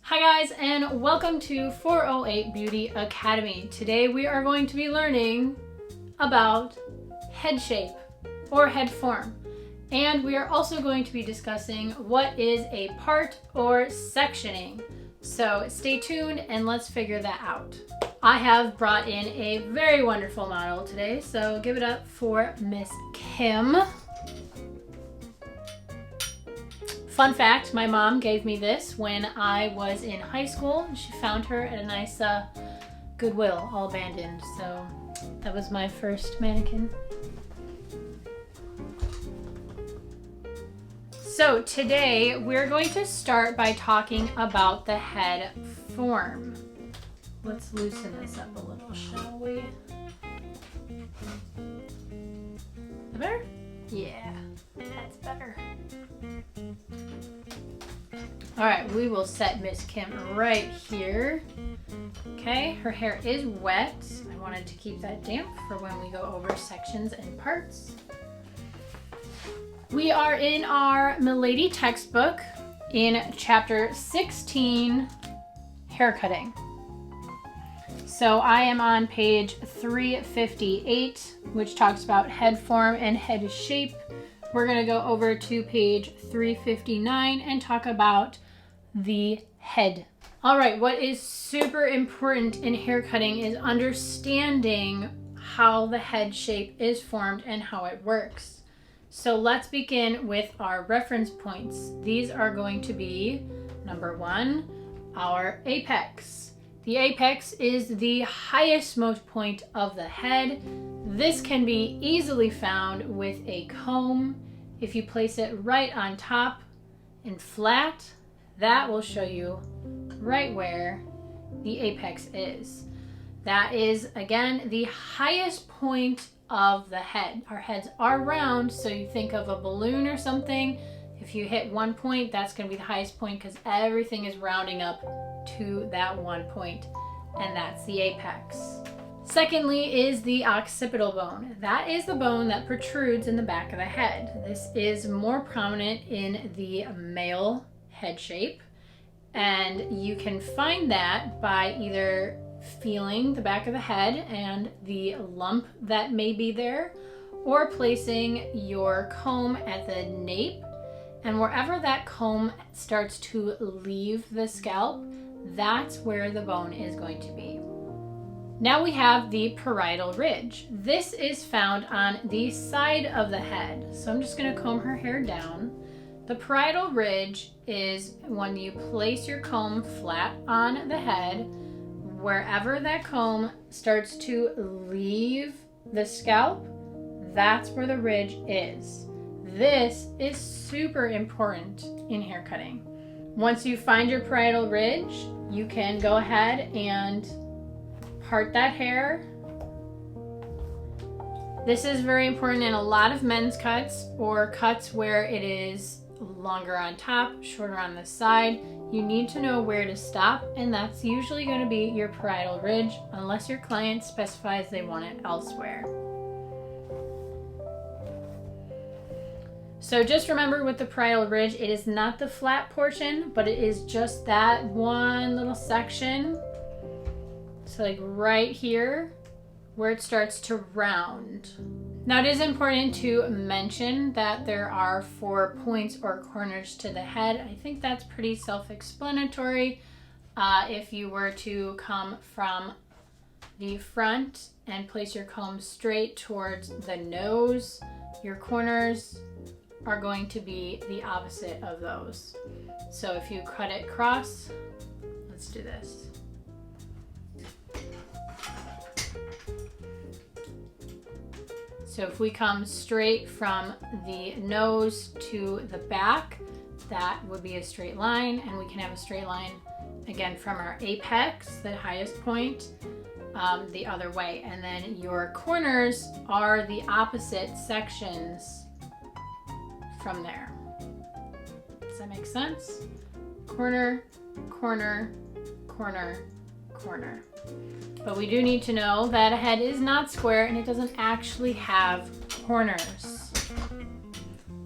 Hi guys, and welcome to 408 Beauty Academy. Today we are going to be learning about head shape or head form. And we are also going to be discussing what is a part or sectioning. So stay tuned and let's figure that out. I have brought in a very wonderful model today, so give it up for Miss Kim. Fun fact, my mom gave me this when I was in high school. She found her at a nice Goodwill, all abandoned. So that was my first mannequin. So today we're going to start by talking about the head form. Let's loosen this up a little, shall we? Better? Yeah, that's better. All right, we will set Miss Kim right here. Okay, her hair is wet. I wanted to keep that damp for when we go over sections and parts. We are in our Milady textbook in chapter 16, haircutting. So I am on page 358, which talks about head form and head shape. We're gonna go over to page 359 and talk about the head. All right, what is super important in haircutting is understanding how the head shape is formed and how it works. So let's begin with our reference points. These are going to be, number one, our apex. The apex is the highest most point of the head. This can be easily found with a comb. If you place it right on top and flat, that will show you right where the apex is. That is, again, the highest point of the head. Our heads are round, so you think of a balloon or something. If you hit one point, that's going to be the highest point because everything is rounding up to that one point, and that's the apex. Secondly is the occipital bone. That is the bone that protrudes in the back of the head. This is more prominent in the male head shape, and you can find that by either feeling the back of the head and the lump that may be there, or placing your comb at the nape, and wherever that comb starts to leave the scalp, that's where the bone is going to be. Now we have the parietal ridge. This is found on the side of the head. So I'm just going to comb her hair down. The parietal ridge is when you place your comb flat on the head, wherever that comb starts to leave the scalp, that's where the ridge is. This is super important in hair cutting. Once you find your parietal ridge, you can go ahead and part that hair. This is very important in a lot of men's cuts or cuts where it is longer on top, shorter on the side. You need to know where to stop, and that's usually going to be your parietal ridge unless your client specifies they want it elsewhere. So just remember with the parietal ridge, it is not the flat portion, but it is just that one little section. So like right here where it starts to round. Now it is important to mention that there are 4 points or corners to the head. I think that's pretty self-explanatory. If you were to come from the front and place your comb straight towards the nose, your corners are going to be the opposite of those. So if you cut it cross, let's do this. So if we come straight from the nose to the back, that would be a straight line, and we can have a straight line again from our apex, the highest point, the other way. And then your corners are the opposite sections from there. Does that make sense? Corner, corner, corner, corner. But we do need to know that a head is not square and it doesn't actually have corners.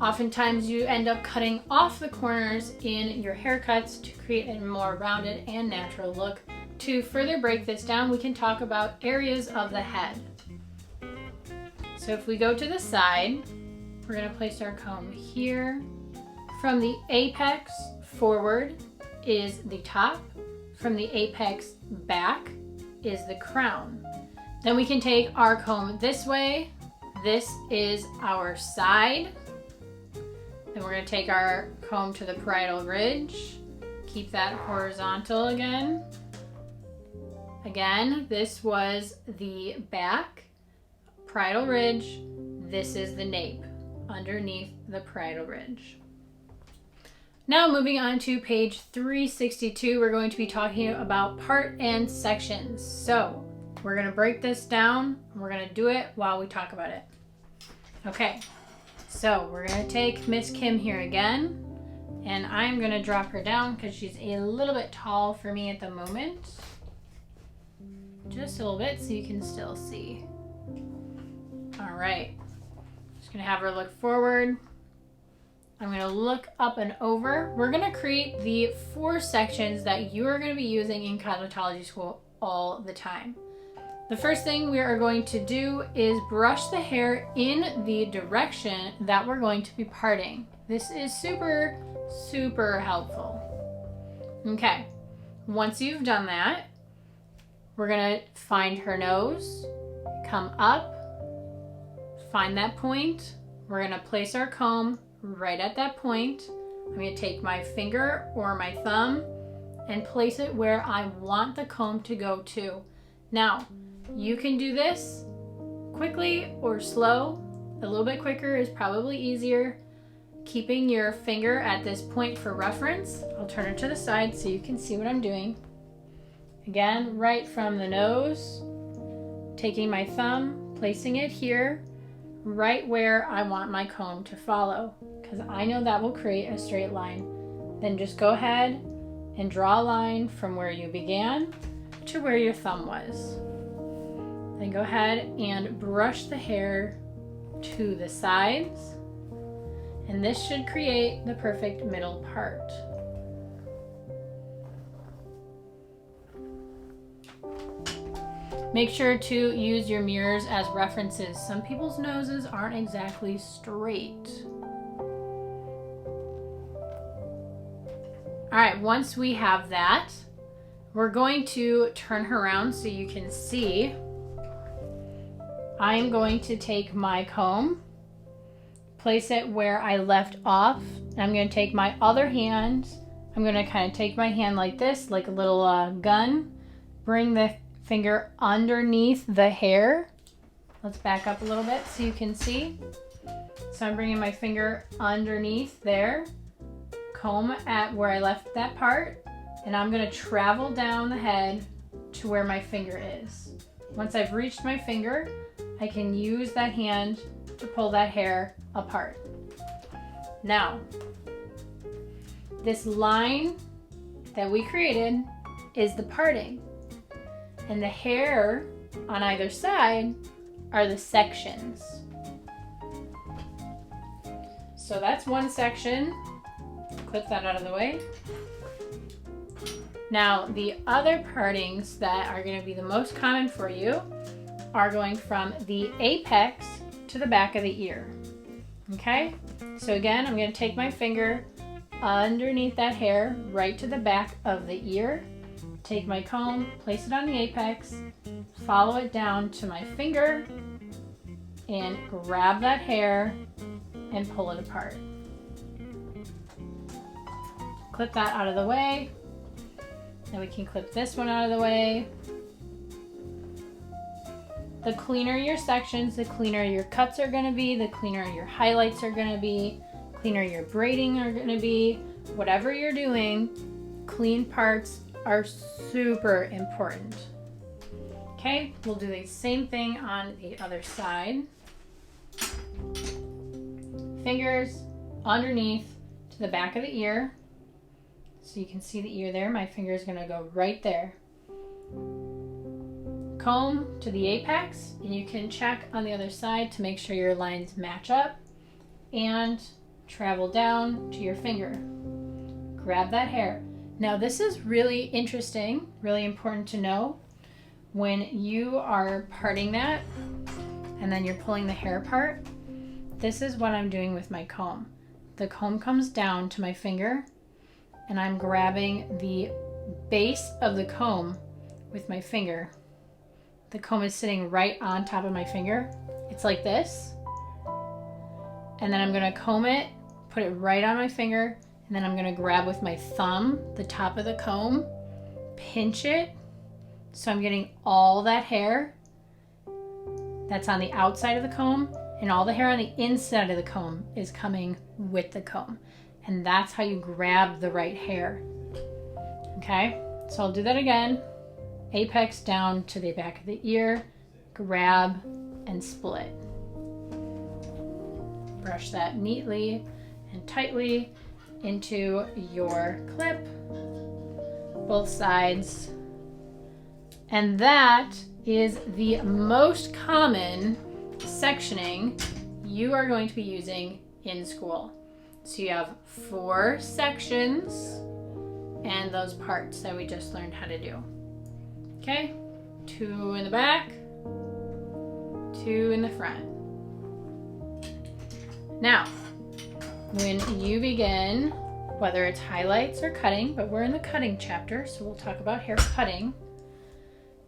Oftentimes you end up cutting off the corners in your haircuts to create a more rounded and natural look. To further break this down, we can talk about areas of the head. So if we go to the side, we're going to place our comb here. From the apex forward is the top. From the apex back is the crown. Then we can take our comb this way. This is our side. Then we're going to take our comb to the parietal ridge. Keep that horizontal again. Again, this was the back, parietal ridge. This is the nape underneath the parietal ridge. Now moving on to page 362, we're going to be talking about part and sections. So we're going to break this down. And we're going to do it while we talk about it. Okay, so we're going to take Miss Kim here again, and I'm going to drop her down because she's a little bit tall for me at the moment. Just a little bit so you can still see. All right, just going to have her look forward. I'm going to look up and over. We're going to create the 4 sections that you are going to be using in cosmetology school all the time. The first thing we are going to do is brush the hair in the direction that we're going to be parting. This is super, super helpful. Okay, once you've done that, we're going to find her nose, come up, find that point. We're going to place our comb right at that point. I'm going to take my finger or my thumb and place it where I want the comb to go to. Now, you can do this quickly or slow. A little bit quicker is probably easier. Keeping your finger at this point for reference. I'll turn it to the side so you can see what I'm doing. Again, right from the nose, taking my thumb, placing it here, right where I want my comb to follow, because I know that will create a straight line. Then just go ahead and draw a line from where you began to where your thumb was. Then go ahead and brush the hair to the sides, and this should create the perfect middle part. Make sure to use your mirrors as references. Some people's noses aren't exactly straight. All right, once we have that, we're going to turn her around so you can see. I'm going to take my comb, place it where I left off, and I'm going to take my other hand. I'm going to kind of take my hand like this, like a little gun, bring the finger underneath the hair. Let's back up a little bit so you can see. So I'm bringing my finger underneath there, comb at where I left that part, and I'm going to travel down the head to where my finger is. Once I've reached my finger, I can use that hand to pull that hair apart. Now, this line that we created is the parting. And the hair on either side are the sections. So that's one section. Clip that out of the way. Now, the other partings that are going to be the most common for you are going from the apex to the back of the ear. Okay? So again, I'm going to take my finger underneath that hair right to the back of the ear. Take my comb, place it on the apex, follow it down to my finger, and grab that hair and pull it apart. Clip that out of the way. Then we can clip this one out of the way. The cleaner your sections, the cleaner your cuts are going to be, the cleaner your highlights are going to be, cleaner your braiding are going to be. Whatever you're doing, clean parts are super important. Okay, we'll do the same thing on the other side. Fingers underneath to the back of the ear. So you can see the ear there. My finger is going to go right there. Comb to the apex, and you can check on the other side to make sure your lines match up. And travel down to your finger. Grab that hair. Now this is really interesting, really important to know. When you are parting that and then you're pulling the hair apart, this is what I'm doing with my comb. The comb comes down to my finger and I'm grabbing the base of the comb with my finger. The comb is sitting right on top of my finger. It's like this. And then I'm gonna comb it, put it right on my finger, and then I'm gonna grab with my thumb the top of the comb, pinch it, so I'm getting all that hair that's on the outside of the comb, and all the hair on the inside of the comb is coming with the comb. And that's how you grab the right hair. Okay, so I'll do that again. Apex down to the back of the ear, grab and split. Brush that neatly and tightly into your clip, both sides. And that is the most common sectioning you are going to be using in school. So you have 4 sections and those parts that we just learned how to do. Okay, 2 in the back, 2 in the front. Now, when you begin, whether it's highlights or cutting, but we're in the cutting chapter, so we'll talk about hair cutting.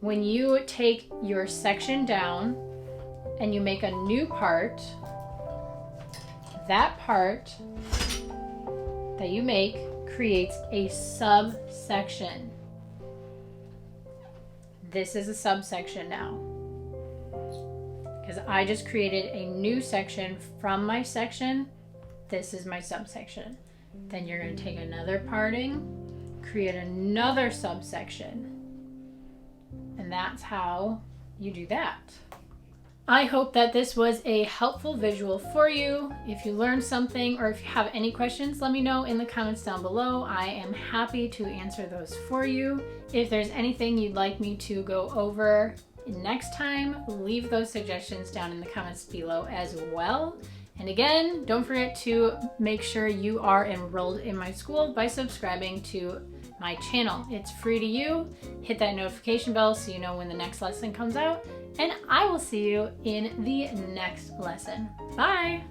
When you take your section down and you make a new part, that part that you make creates a subsection. This is a subsection now, because I just created a new section from my section. This is my subsection. Then you're going to take another parting, create another subsection, and that's how you do that. I hope that this was a helpful visual for you. If you learned something or if you have any questions, let me know in the comments down below. I am happy to answer those for you. If there's anything you'd like me to go over next time, leave those suggestions down in the comments below as well. And again, don't forget to make sure you are enrolled in my school by subscribing to my channel. It's free to you. Hit that notification bell so you know when the next lesson comes out. And I will see you in the next lesson. Bye!